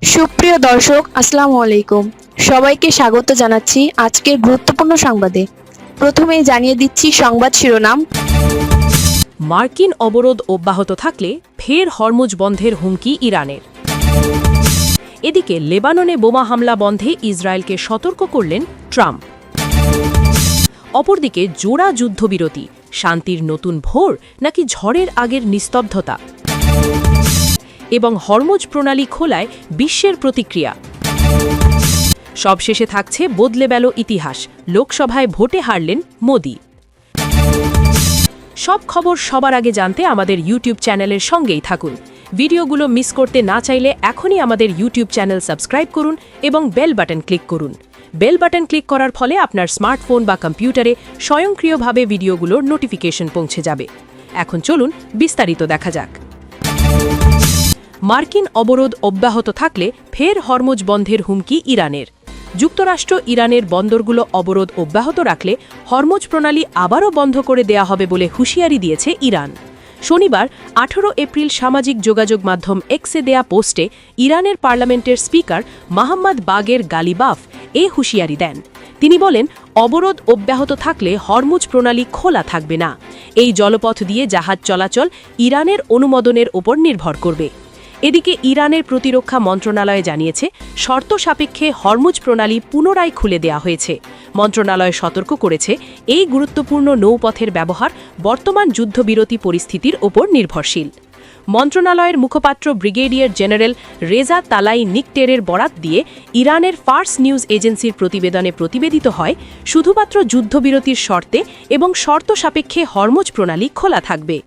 সুপ্রিয় দর্শক, আসসালামু আলাইকুম। সবাইকে স্বাগত জানাচ্ছি আজকের গুরুত্বপূর্ণ সংবাদে। প্রথমেই জানিয়ে দিচ্ছি সংবাদ শিরোনাম। মার্কিন অবরোধ অব্যাহত থাকলে ফের হরমুজ বন্ধের হুমকি ইরানের। এদিকে লেবাননে বোমা হামলা বন্ধে ইসরায়েলকে সতর্ক করলেন ট্রাম্প। অপরদিকে জোড়া যুদ্ধবিরতি, শান্তির নতুন ভোর নাকি ঝড়ের আগের নিস্তব্ধতা, এবং হরমুজ প্রণালী খোলায় বিশ্বের প্রতিক্রিয়া। সবশেষে থাকছে বদলে গেল ইতিহাস, লোকসভায় ভোটে হারলেন মোদি। সব খবর সবার আগে জানতে আমাদের ইউটিউব চ্যানেলের সঙ্গেই থাকুন। ভিডিওগুলো মিস করতে না চাইলে এখনই আমাদের ইউটিউব চ্যানেল সাবস্ক্রাইব করুন এবং বেল বাটন ক্লিক করুন। বেল বাটন ক্লিক করার ফলে আপনার স্মার্টফোন বা কম্পিউটারে স্বয়ংক্রিয়ভাবে ভিডিওগুলোর নোটিফিকেশন পৌঁছে যাবে। এখন চলুন বিস্তারিত দেখা যাক। মার্কিন অবরোধ অব্যাহত থাকলে ফের হরমুজ বন্ধের হুমকি ইরানের। যুক্তরাষ্ট্র ইরানের বন্দরগুলো অবরোধ অব্যাহত রাখলে হরমুজ প্রণালী আবারও বন্ধ করে দেয়া হবে বলে হুঁশিয়ারি দিয়েছে ইরান। শনিবার 18 এপ্রিল সামাজিক যোগাযোগ মাধ্যম এক্সে দেয়া পোস্টে ইরানের পার্লামেন্টের স্পিকার মোহাম্মদ বাগের গালিবাফ এ হুঁশিয়ারি দেন। তিনি বলেন, অবরোধ অব্যাহত থাকলে হরমুজ প্রণালী খোলা থাকবে না। এই জলপথ দিয়ে জাহাজ চলাচল ইরানের অনুমোদনের ওপর নির্ভর করবে। এদিকে ইরানের প্রতিরক্ষা মন্ত্রণালয় জানিয়েছে, শর্ত সাপেক্ষে হরমুজ প্রণালী পুনরায় খুলে দেয়া হয়েছে। মন্ত্রণালয় সতর্ক করেছে, এই গুরুত্বপূর্ণ নৌপথের ব্যবহার বর্তমান যুদ্ধবিরতি পরিস্থিতির ওপর নির্ভরশীল। মন্ত্রণালয়ের মুখপাত্র ব্রিগেডিয়ার জেনারেল রেজা তালাই নিকটেরের বরাত দিয়ে ইরানের ফার্স নিউজ এজেন্সির প্রতিবেদনে প্রতিবেদিত হয়, শুধুমাত্র যুদ্ধবিরতির শর্তে এবং শর্ত সাপেক্ষে হরমুজ প্রণালী খোলা থাকবে।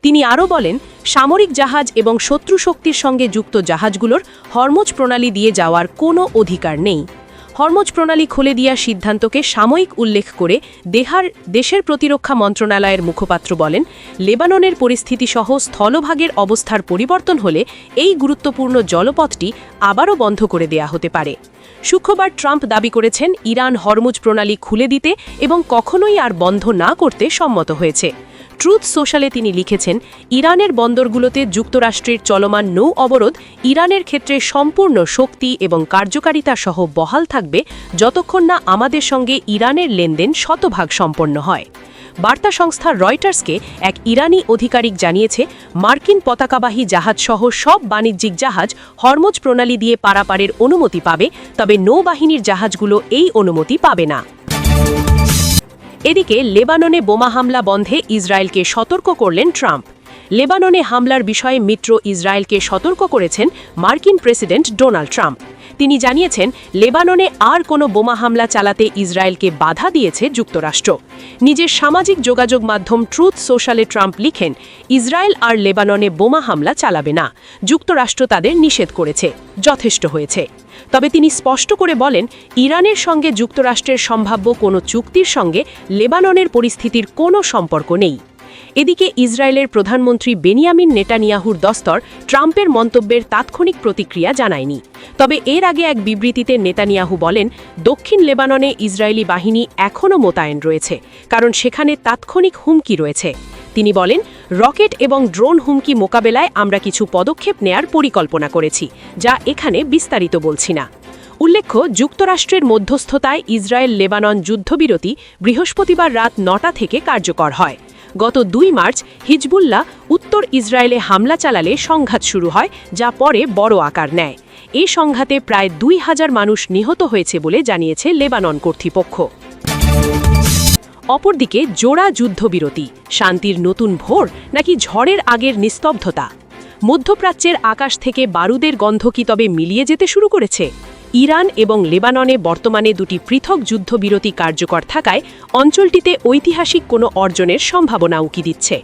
তিনি আরও বলেন, সামরিক জাহাজ এবং শত্রু শক্তির সঙ্গে যুক্ত জাহাজগুলোর হরমুজ প্রণালী দিয়ে যাওয়ার কোনো অধিকার নেই। হরমুজ প্রণালী খুলে দেওয়ার সিদ্ধান্তকে সাময়িক উল্লেখ করে দেশের প্রতিরক্ষা মন্ত্রণালয়ের মুখপাত্র বলেন, লেবাননের পরিস্থিতি সহ স্থলভাগের অবস্থার পরিবর্তন হলে এই গুরুত্বপূর্ণ জলপথটি আবারও বন্ধ করে দেয়া হতে পারে। শুক্রবার ট্রাম্প দাবি করেছেন, ইরান হরমুজ প্রণালী খুলে দিতে এবং কখনোই আর বন্ধ না করতে সম্মত হয়েছে। ট্রুথ সোশ্যালে তিনি লিখেছেন, ইরানের বন্দরগুলোতে যুক্তরাষ্ট্রের চলমান নৌ অবরোধ ইরানের ক্ষেত্রে সম্পূর্ণ শক্তি এবং কার্যকারিতা সহ বহাল থাকবে যতক্ষণ না আমাদের সঙ্গে ইরানের লেনদেন শতভাগ সম্পন্ন হয়। বার্তা সংস্থা রয়টার্সকে এক ইরানি আধিকারিক জানিয়েছে, মার্কিন পতাকাবাহী জাহাজসহ সব বাণিজ্যিক জাহাজ হরমুজ প্রণালী দিয়ে পারাপারের অনুমতি পাবে, তবে নৌবাহিনীর জাহাজগুলো এই অনুমতি পাবে না। এদিকে লেবাননে বোমা হামলা বন্ধে ইসরায়েলকে সতর্ক করলেন ট্রাম্প। লেবাননে হামলার বিষয়ে মিত্র ইসরায়েলকে সতর্ক করেছেন মার্কিন প্রেসিডেন্ট ডোনাল্ড ট্রাম্প। তিনি জানিয়েছেন, লেবাননে আর কোনো বোমা হামলা চালাতে ইসরায়েলকে বাধা দিয়েছে যুক্তরাষ্ট্র। নিজের সামাজিক যোগাযোগ মাধ্যম ট্রুথ সোশ্যালে ট্রাম্প লিখেন, ইসরায়েল আর লেবাননে বোমা হামলা চালাবে না, যুক্তরাষ্ট্র তাদের নিষেধ করেছে, যথেষ্ট হয়েছে। তবে তিনি স্পষ্ট করে বলেন, ইরানের সঙ্গে যুক্তরাষ্ট্রের সম্ভাব্য কোনো চুক্তির সঙ্গে লেবাননের পরিস্থিতির কোনো সম্পর্ক নেই। এদিকে ইসরায়েলের প্রধানমন্ত্রী বেনিয়ামিন নেতানিয়াহুর দস্তর ট্রাম্পের মন্তব্যের তাৎক্ষণিক প্রতিক্রিয়া জানায়নি। তবে এর আগে এক বিবৃতিতে নেতানিয়াহু বলেন, দক্ষিণ লেবাননে ইসরায়েলি বাহিনী এখনও মোতায়েন রয়েছে, কারণ সেখানে তাৎক্ষণিক হুমকি রয়েছে। তিনি বলেন, রকেট এবং ড্রোন হুমকি মোকাবেলায় আমরা কিছু পদক্ষেপ নেয়ার পরিকল্পনা করেছি, যা এখানে বিস্তারিত বলছি না। উল্লেখ্য, যুক্তরাষ্ট্রের মধ্যস্থতায় ইসরায়েল লেবানন যুদ্ধবিরতি বৃহস্পতিবার রাত 9টা থেকে কার্যকর হয়। গত 2 মার্চ হিজবুল্লাহ উত্তর ইসরায়েলে হামলা চালালে সংঘাত শুরু হয়, যা পরে বড় আকার নেয়। এই সংঘাতে প্রায় 2000 মানুষ নিহত হয়েছে বলে জানিয়েছে লেবানন কর্তৃপক্ষ। অপরদিকে জোড়া যুদ্ধবিরতি, শান্তির নতুন ভোর নাকি ঝড়ের আগের নিস্তব্ধতা? মধ্যপ্রাচ্যের আকাশ থেকে বারুদের গন্ধ কি তবে মিলিয়ে যেতে শুরু করেছে? ইরান এবং লেবাননে বর্তমানে দুটি পৃথক যুদ্ধবিরতি কার্যকর থাকায় অঞ্চলটিতে ঐতিহাসিক কোনো অর্জনের সম্ভাবনা উকি দিচ্ছে।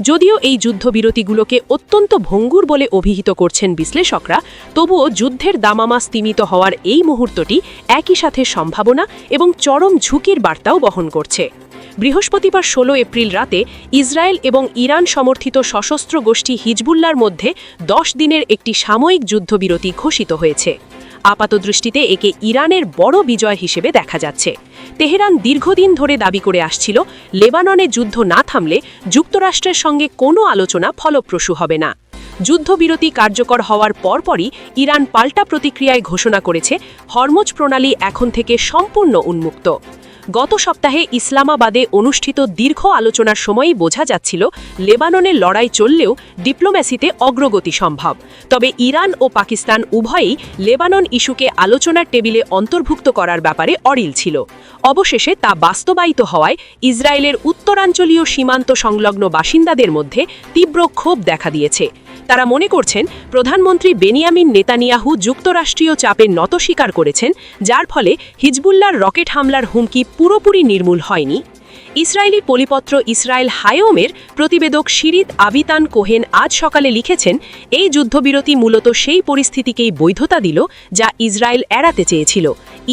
যদিও এই যুদ্ধবিরতিগুলোকে অত্যন্ত ভঙ্গুর বলে অভিহিত করছেন বিশ্লেষকরা, তবুও যুদ্ধের দামামা স্তিমিত হওয়ার এই মুহূর্তটি একই সাথে সম্ভাবনা এবং চরম ঝুঁকির বার্তাও বহন করছে। বৃহস্পতিবার 16 এপ্রিল রাতে ইসরায়েল এবং ইরান সমর্থিত সশস্ত্র গোষ্ঠী হিজবুল্লাহর মধ্যে 10 দিনের একটি সাময়িক যুদ্ধবিরতি ঘোষিত হয়েছে। আপাতদৃষ্টিতে একে ইরানের বড় বিজয় হিসেবে দেখা যাচ্ছে। তেহরান দীর্ঘদিন ধরে দাবি করে আসছিল, লেবাননে যুদ্ধ না থামলে যুক্তরাষ্ট্রের সঙ্গে কোনো আলোচনা ফলপ্রসূ হবে না। যুদ্ধবিরতি কার্যকর হওয়ার পরপরই ইরান পাল্টা প্রতিক্রিয়ায় ঘোষণা করেছে হরমুজ প্রণালী এখন থেকে সম্পূর্ণ উন্মুক্ত। গত সপ্তাহে ইসলামাবাদে অনুষ্ঠিত দীর্ঘ আলোচনার সময়ই বোঝা যাচ্ছিল লেবাননের লড়াই চললেও ডিপ্লোম্যাসিতে অগ্রগতি সম্ভব। তবে ইরান ও পাকিস্তান উভয়ই লেবানন ইস্যুকে আলোচনার টেবিলে অন্তর্ভুক্ত করার ব্যাপারে অড়িল ছিল। অবশেষে তা বাস্তবায়িত হওয়ায় ইসরায়েলের উত্তরাঞ্চলীয় সীমান্ত সংলগ্ন বাসিন্দাদের মধ্যে তীব্র ক্ষোভ দেখা দিয়েছে। তারা মনে করছেন প্রধানমন্ত্রী বেনিয়ামিন নেতানিয়াহু যুক্তরাষ্ট্রীয় চাপে নত স্বীকার করেছেন, যার ফলে হিজবুল্লাহর রকেট হামলার হুমকি পুরোপুরি নির্মূল হয়নি। ইসরায়েলি পরিপত্র ইসরায়েল হায়োমের প্রতিবেদক শিরিত আবিতান কোহেন আজ সকালে লিখেছেন, এই যুদ্ধবিরতি মূলত সেই পরিস্থিতিকেই বৈধতা দিল যা ইসরায়েল এড়াতে চেয়েছিল,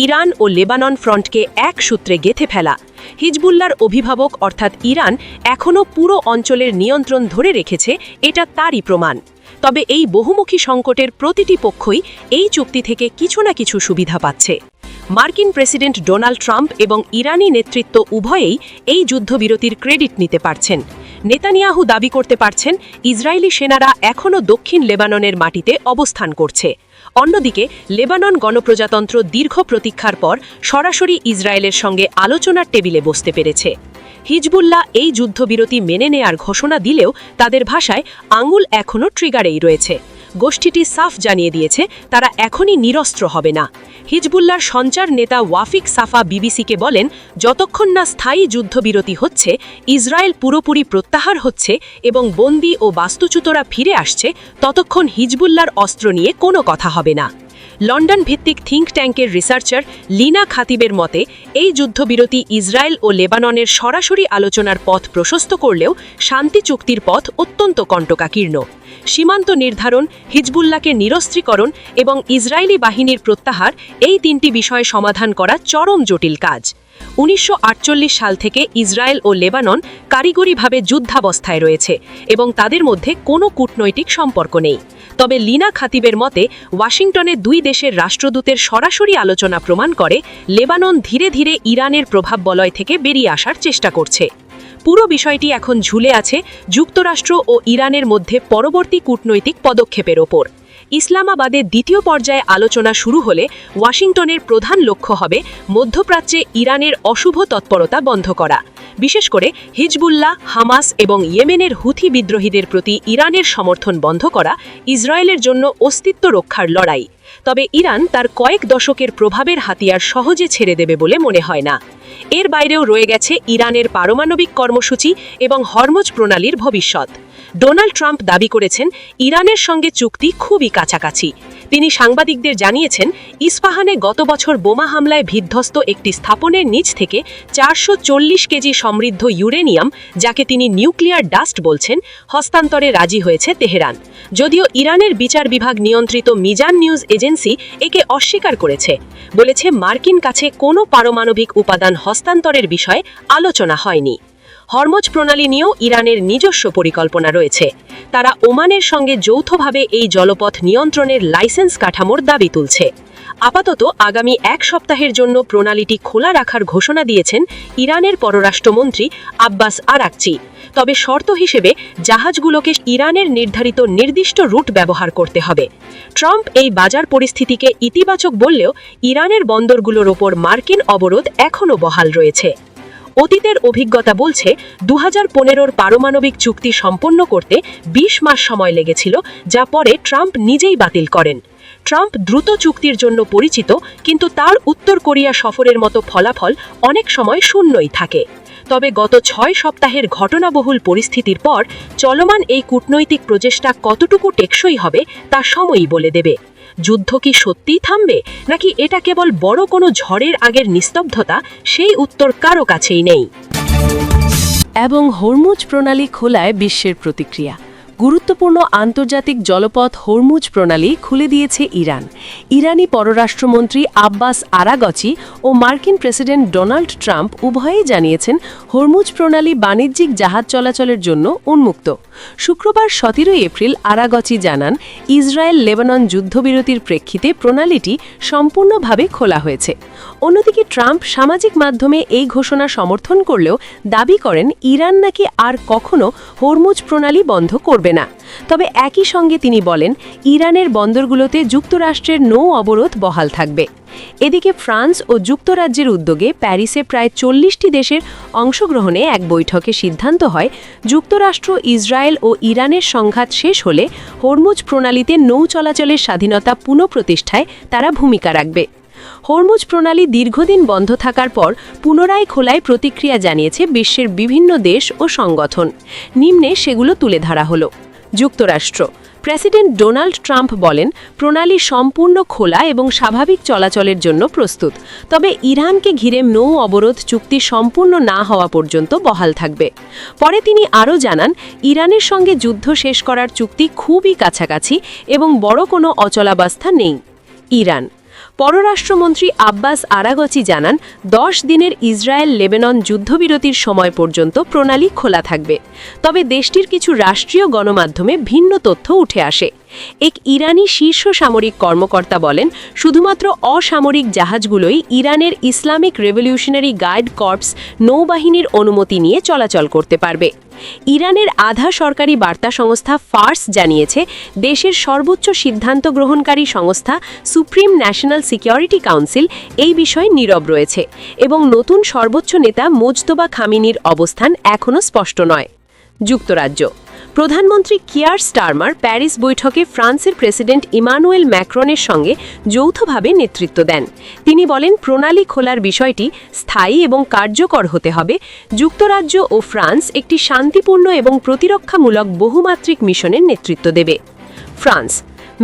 ইরান ও লেবানন ফ্রন্টকে এক সূত্রে গেঁথে ফেলা। হিজবুল্লাহর অভিভাবক অর্থাৎ ইরান এখনও পুরো অঞ্চলের নিয়ন্ত্রণ ধরে রেখেছে, এটা তারই প্রমাণ। তবে এই বহুমুখী সংকটের প্রতিটি পক্ষই এই চুক্তি থেকে কিছু না কিছু সুবিধা পাচ্ছে। মার্কিন প্রেসিডেন্ট ডোনাল্ড ট্রাম্প এবং ইরানি নেতৃত্ব উভয়েই এই যুদ্ধবিরতির ক্রেডিট নিতে পারছেন। নেতানিয়াহু দাবি করতে পারছেন ইসরায়েলি সেনারা এখনও দক্ষিণ লেবাননের মাটিতে অবস্থান করছে। অন্যদিকে লেবানন গণপ্রজাতন্ত্র দীর্ঘ প্রতীক্ষার পর সরাসরি ইসরায়েলের সঙ্গে আলোচনার টেবিলে বসতে পেরেছে। হিজবুল্লাহ এই যুদ্ধবিরতি মেনে নেয়ার ঘোষণা দিলেও তাদের ভাষায় আঙুল এখনও ট্রিগারেই রয়েছে। গোষ্ঠীটি সাফ জানিয়ে দিয়েছে তারা এখনই নিরস্ত্র হবে না। হিজবুল্লাহর সঞ্চার নেতা ওয়াফিক সাফা বিবিসিকে বলেন, যতক্ষণ না স্থায়ী যুদ্ধবিরতি হচ্ছে, ইসরায়েল পুরোপুরি প্রত্যাহার হচ্ছে এবং বন্দী ও বাস্তুচ্যুতরা ফিরে আসছে, ততক্ষণ হিজবুল্লাহর অস্ত্র নিয়ে কোনো কথা হবে না। লন্ডন ভিত্তিক থিঙ্ক ট্যাঙ্কের রিসার্চার লিনা খাতিবের মতে, এই যুদ্ধবিরতি ইসরায়েল ও লেবাননের সরাসরি আলোচনার পথ প্রশস্ত করলেও শান্তি চুক্তির পথ অত্যন্ত কণ্টকাকীর্ণ। সীমান্ত নির্ধারণ, হিজবুল্লাহকে নিরস্ত্রীকরণ এবং ইসরায়েলি বাহিনীর প্রত্যাহার, এই তিনটি বিষয় সমাধান করা চরম জটিল কাজ। 1948 সাল থেকে ইসরায়েল ও লেবানন কারিগরিভাবে যুদ্ধাবস্থায় রয়েছে এবং তাদের মধ্যে কোনো কূটনৈতিক সম্পর্ক নেই। তবে লিনা খাতিবের মতে, ওয়াশিংটনে দুই দেশের রাষ্ট্রদূতের সরাসরি আলোচনা প্রমাণ করে লেবানন ধীরে ধীরে ইরানের প্রভাব বলয় থেকে বেরিয়ে আসার চেষ্টা করছে। পুরো বিষয়টি এখন ঝুলে আছে যুক্তরাষ্ট্র ও ইরানের মধ্যে পরবর্তী কূটনৈতিক পদক্ষেপের ওপর। ইসলামাবাদে দ্বিতীয় পর্যায়ে আলোচনা শুরু হলে ওয়াশিংটনের প্রধান লক্ষ্য হবে মধ্যপ্রাচ্যে ইরানের অশুভ তৎপরতা বন্ধ করা, বিশেষ করে হিজবুল্লাহ, হামাস এবং ইয়েমেনের হুথি বিদ্রোহীদের প্রতি ইরানের সমর্থন বন্ধ করা ইসরায়েলের জন্য অস্তিত্ব রক্ষার লড়াই। তবে ইরান তার কয়েক দশকের প্রভাবের হাতিয়ার সহজে ছেড়ে দেবে বলে মনে হয় না। এর বাইরেও রয়ে গেছে ইরানের পারমাণবিক কর্মসূচি এবং হরমুজ প্রণালীর ভবিষ্যৎ। ডোনাল্ড ট্রাম্প দাবি করেছেন ইরানের সঙ্গে চুক্তি খুবই কাছাকাছি। তিনি সাংবাদিকদের জানিয়েছেন, ইস্পাহানে গত বছর বোমা হামলায় বিধ্বস্ত একটি স্থাপনের নিচ থেকে 440 কেজি সমৃদ্ধ ইউরেনিয়াম, যাকে তিনি নিউক্লিয়ার ডাস্ট বলছেন, হস্তান্তরে রাজি হয়েছে তেহরান। যদিও ইরানের বিচার বিভাগ নিয়ন্ত্রিত মিজান নিউজ এজেন্সি একে অস্বীকার করেছে, বলেছে মার্কিন কাছে কোনো পারমাণবিক উপাদান হস্তান্তরের বিষয়ে আলোচনা হয়নি। হরমুজ প্রণালী নিয়েও ইরানের নিজস্ব পরিকল্পনা রয়েছে। তারা ওমানের সঙ্গে যৌথভাবে এই জলপথ নিয়ন্ত্রণের লাইসেন্স কাঠামোর দাবি তুলছে। আপাতত আগামী এক সপ্তাহের জন্য প্রণালীটি খোলা রাখার ঘোষণা দিয়েছেন ইরানের পররাষ্ট্রমন্ত্রী আব্বাস আরাকচি। তবে শর্ত হিসেবে জাহাজগুলোকে ইরানের নির্ধারিত নির্দিষ্ট রুট ব্যবহার করতে হবে। ট্রাম্প এই বাজার পরিস্থিতিকে ইতিবাচক বললেও ইরানের বন্দরগুলোর ওপর মার্কিন অবরোধ এখনও বহাল রয়েছে। অতীতের অভিজ্ঞতা বলছে 2015-র পারমাণবিক চুক্তি সম্পন্ন করতে 20 মাস সময় লেগেছিল, যা পরে ট্রাম্প নিজেই বাতিল করেন। ট্রাম্প দ্রুত চুক্তির জন্য পরিচিত, কিন্তু তার উত্তর কোরিয়া সফরের মতো ফলাফল অনেক সময় শূন্যই থাকে। তবে গত 6 সপ্তাহের ঘটনাবহুল পরিস্থিতির পর চলমান এই কূটনৈতিক প্রচেষ্টা কতটুকু টেকসই হবে তা সময়ই বলে দেবে। যুদ্ধ কি সত্যিই থামবে, নাকি এটা কেবল বড় কোনো ঝড়ের আগের নিস্তব্ধতা, সেই উত্তর কারো কাছেই নেই। এবং হরমুজ প্রণালী খোলায় বিশ্বের প্রতিক্রিয়া। গুরুত্বপূর্ণ আন্তর্জাতিক জলপথ হরমুজ প্রণালী খুলে দিয়েছে ইরান। ইরানি পররাষ্ট্রমন্ত্রী আব্বাস আরাগচি ও মার্কিন প্রেসিডেন্ট ডোনাল্ড ট্রাম্প উভয়েই জানিয়েছেন হরমুজ প্রণালী বাণিজ্যিক জাহাজ চলাচলের জন্য উন্মুক্ত। শুক্রবার 17 এপ্রিল আরাগচি জানান, ইসরায়েল লেবানন যুদ্ধবিরতির প্রেক্ষিতে প্রণালীটি সম্পূর্ণভাবে খোলা হয়েছে। অন্যদিকে ট্রাম্প সামাজিক মাধ্যমে এই ঘোষণা সমর্থন করলেও দাবি করেন ইরান নাকি আর কখনো হরমুজ প্রণালী বন্ধ করবে চলবে না। তবে একই সঙ্গে তিনি বলেন, ইরানের বন্দরগুলোতে যুক্তরাষ্ট্রের নৌ অবরোধ বহাল থাকবে। এদিকে ফ্রান্স ও যুক্তরাজ্যের উদ্যোগে প্যারিসে প্রায় 40টি দেশের অংশগ্রহণে এক বৈঠকে সিদ্ধান্ত হয়, যুক্তরাষ্ট্র, ইসরায়েল ও ইরানের সংঘাত শেষ হলে হরমুজ প্রণালীতে নৌ চলাচলের স্বাধীনতা পুনঃপ্রতিষ্ঠায় তারা ভূমিকা রাখবে। হরমুজ প্রণালী দীর্ঘদিন বন্ধ থাকার পর পুনরায় খোলায় প্রতিক্রিয়া জানিয়েছে বিশ্বের বিভিন্ন দেশ ও সংগঠন। নিম্নে সেগুলো তুলে ধরা হলো। যুক্তরাষ্ট্র প্রেসিডেন্ট ডোনাল্ড ট্রাম্প বলেন, প্রণালী সম্পূর্ণ খোলা এবং স্বাভাবিক চলাচলের জন্য প্রস্তুত, তবে ইরানকে ঘিরে নৌ অবরোধ চুক্তি সম্পূর্ণ না হওয়া পর্যন্ত বহাল থাকবে। পরে তিনি আরও জানান, ইরানের সঙ্গে যুদ্ধ শেষ করার চুক্তি খুবই কাছাকাছি এবং বড় কোনো অচলাবস্থা নেই। ইরান পররাষ্ট্রমন্ত্রী আব্বাস আরাগচি জানান, 10 দিনের ইসরায়েল-লেবানন যুদ্ধবিরতির সময় পর্যন্ত প্রণালী খোলা থাকবে। তবে দেশটির কিছু রাষ্ট্রীয় গণমাধ্যমে ভিন্ন তথ্য উঠে আসে। এক ইরানি শীর্ষ সামরিক কর্মকর্তা বলেন, শুধুমাত্র অসামরিক জাহাজগুলোই ইরানের ইসলামিক রেভলিউশনারি গার্ড কর্পস নৌবাহিনীর অনুমতি নিয়ে চলাচল করতে পারবে। ইরানের আধা সরকারি বার্তা সংস্থা ফার্স জানিয়েছে, দেশের সর্বোচ্চ সিদ্ধান্ত গ্রহণকারী সংস্থা সুপ্রিম ন্যাশনাল সিকিউরিটি কাউন্সিল এই বিষয়ে নীরব রয়েছে এবং নতুন সর্বোচ্চ নেতা মুজতবা খামিনির অবস্থান এখনও স্পষ্ট নয়। যুক্তরাজ্য প্রধানমন্ত্রী কিয়ার স্টারমার প্যারিস বৈঠকে ফ্রান্সের প্রেসিডেন্ট ইমানুয়েল ম্যাক্রনের সঙ্গে যৌথভাবে নেতৃত্ব দেন। তিনি বলেন, প্রণালী খোলার বিষয়টি স্থায়ী এবং কার্যকর হতে হবে। যুক্তরাজ্য ও ফ্রান্স একটি শান্তিপূর্ণ এবং প্রতিরক্ষামূলক বহুমাত্রিক মিশনের নেতৃত্ব দেবে। ফ্রান্স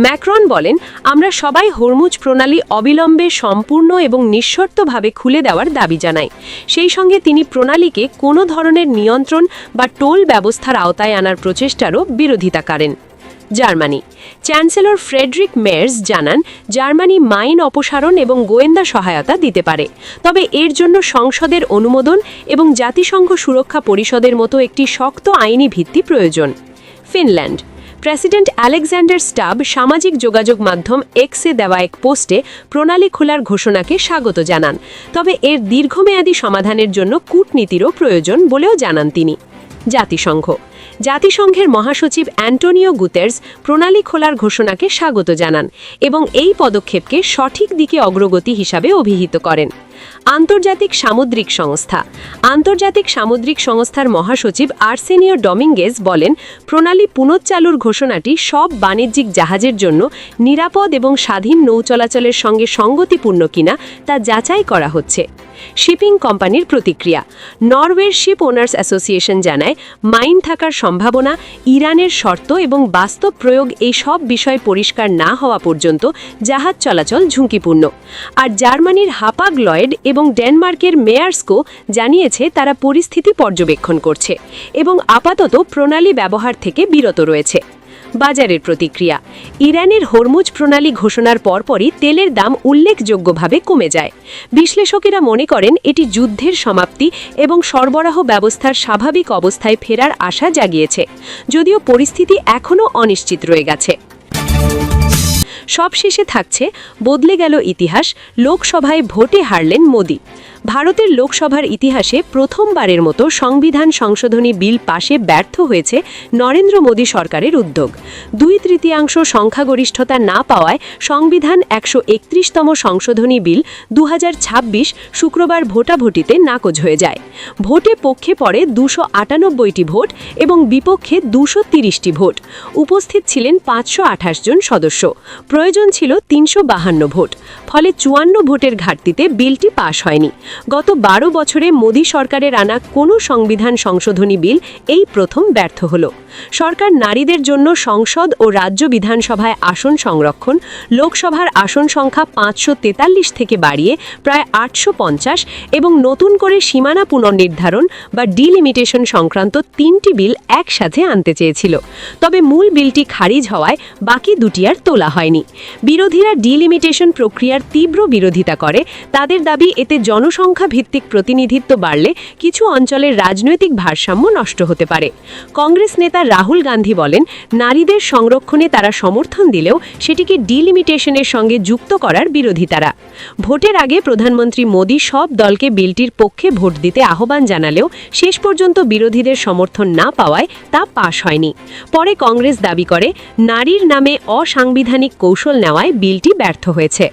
ম্যাক্রন বলেন, আমরা সবাই হরমুজ প্রণালী অবিলম্বে সম্পূর্ণ এবং নিঃশর্তভাবে খুলে দেওয়ার দাবি জানাই। সেই সঙ্গে তিনি প্রণালীকে কোনো ধরনের নিয়ন্ত্রণ বা টোল ব্যবস্থার আওতায় আনার প্রচেষ্টারও বিরোধিতা করেন। জার্মানি চ্যান্সেলর ফ্রেডরিক মেয়ার্স জানান, জার্মানি মাইন অপসারণ এবং গোয়েন্দা সহায়তা দিতে পারে, তবে এর জন্য সংসদের অনুমোদন এবং জাতিসংঘ সুরক্ষা পরিষদের মতো একটি শক্ত আইনি ভিত্তি প্রয়োজন। ফিনল্যান্ড প্রেসিডেন্ট আলেকজান্ডার স্টাব সামাজিক যোগাযোগ মাধ্যম এক্সে দেওয়া এক পোস্টে প্রণালী খোলার ঘোষণাকে স্বাগত জানান, তবে এর দীর্ঘমেয়াদী সমাধানের জন্য কূটনীতিরও প্রয়োজন বলেও জানান তিনি। জাতিসংঘের মহাসচিব অ্যান্টোনিও গুতেরস প্রণালী খোলার ঘোষণাকে স্বাগত জানান এবং এই পদক্ষেপকে সঠিক দিকে অগ্রগতি হিসাবে অভিহিত করেন। আন্তর্জাতিক সামুদ্রিক সংস্থার মহাসচিব আর্সেনিও ডমিঙ্গেজ বলেন, প্রণালী পুনঃচালুর ঘোষণাটি সব বাণিজ্যিক জাহাজের জন্য নিরাপদ এবং স্বাধীন নৌ চলাচলের সঙ্গে সঙ্গতিপূর্ণ কিনা তা যাচাই করা হচ্ছে। শিপিং কোম্পানির প্রতিক্রিয়া নরওয়ের শিপ ওনার্স অ্যাসোসিয়েশন জানায়, মাইন থাকার সম্ভাবনা, ইরানের শর্ত এবং বাস্তব প্রয়োগ এই সব বিষয় পরিষ্কার না হওয়া পর্যন্ত জাহাজ চলাচল ঝুঁকিপূর্ণ। আর জার্মানির হাপাগ লয়েড এবং ডেনমার্কের মেয়ার্সকো জানিয়েছে তারা পরিস্থিতি পর্যবেক্ষণ করছে এবং আপাতত প্রণালী ব্যবহার থেকে বিরত রয়েছে। বাজারের প্রতিক্রিয়া ইরানের হরমুজ প্রণালী ঘোষণার পরপরই তেলের দাম উল্লেখযোগ্যভাবে কমে যায়। বিশ্লেষকেরা মনে করেন এটি যুদ্ধের সমাপ্তি এবং সরবরাহ ব্যবস্থার স্বাভাবিক অবস্থায় ফেরার আশা জাগিয়েছে, যদিও পরিস্থিতি এখনও অনিশ্চিত রয়ে গেছে। সবশেষে থাকছে বদলে গেল ইতিহাস, লোকসভায় ভোটে হারলেন মোদি। ভারতের লোকসভার ইতিহাসে প্রথমবারের মতো সংবিধান সংশোধনী বিল পাশে ব্যর্থ হয়েছে নরেন্দ্র মোদী সরকারের উদ্যোগ। 2/3 সংখ্যাগরিষ্ঠতা না পাওয়ায় সংবিধান 131তম সংশোধনী বিল 2026 শুক্রবার ভোটাভুটিতে নাকচ হয়ে যায়। ভোটে পক্ষে পড়ে 298টি ভোট এবং বিপক্ষে 230টি ভোট। উপস্থিত ছিলেন 528 জন সদস্য। প্রয়োজন ছিল 352 ভোট। ফলে 54 ভোটের ঘাটতিতে বিলটি পাশ হয়নি। গত 12 বছরে মোদী সরকারের আনা কোনো সংবিধান সংশোধনী বিল এই প্রথম ব্যর্থ হল। সরকার নারীদের জন্য সংসদ ও রাজ্য বিধানসভায় আসন সংরক্ষণ, লোকসভার আসন সংখ্যা 543 থেকে বাড়িয়ে প্রায় 850 এবং নতুন করে সীমানা পুনর্নির্ধারণ বা ডিলিমিটেশন সংক্রান্ত 3টি বিল একসাথে আনতে চেয়েছিল। তবে মূল বিলটি খারিজ হওয়ায় বাকি দুটি আর তোলা হয়নি। বিরোধীরা ডিলিমিটেশন প্রক্রিয়ার তীব্র বিরোধিতা করে। তাদের দাবি এতে জনসংখ্যা ভিত্তিক প্রতিনিধিত্ব বাড়লে কিছু অঞ্চলের রাজনৈতিক ভারসাম্য নষ্ট হতে পারে। কংগ্রেস নেতা রাহুল গান্ধী বলেন, নারীদের সংরক্ষণে তারা সমর্থন দিলেও সেটিকে ডিলিমিটেশনের সঙ্গে যুক্ত করার বিরোধী তারা। ভোটের আগে প্রধানমন্ত্রী মোদী সব দলকে বিলটির পক্ষে ভোট দিতে আহ্বান জানালেও শেষ পর্যন্ত বিরোধীদের সমর্থন না পাওয়ায় তা পাশ হয়নি। পরে কংগ্রেস দাবি করে, নারীর নামে অসাংবিধানিক কৌশল নেওয়ায় বিলটি ব্যর্থ হয়েছে।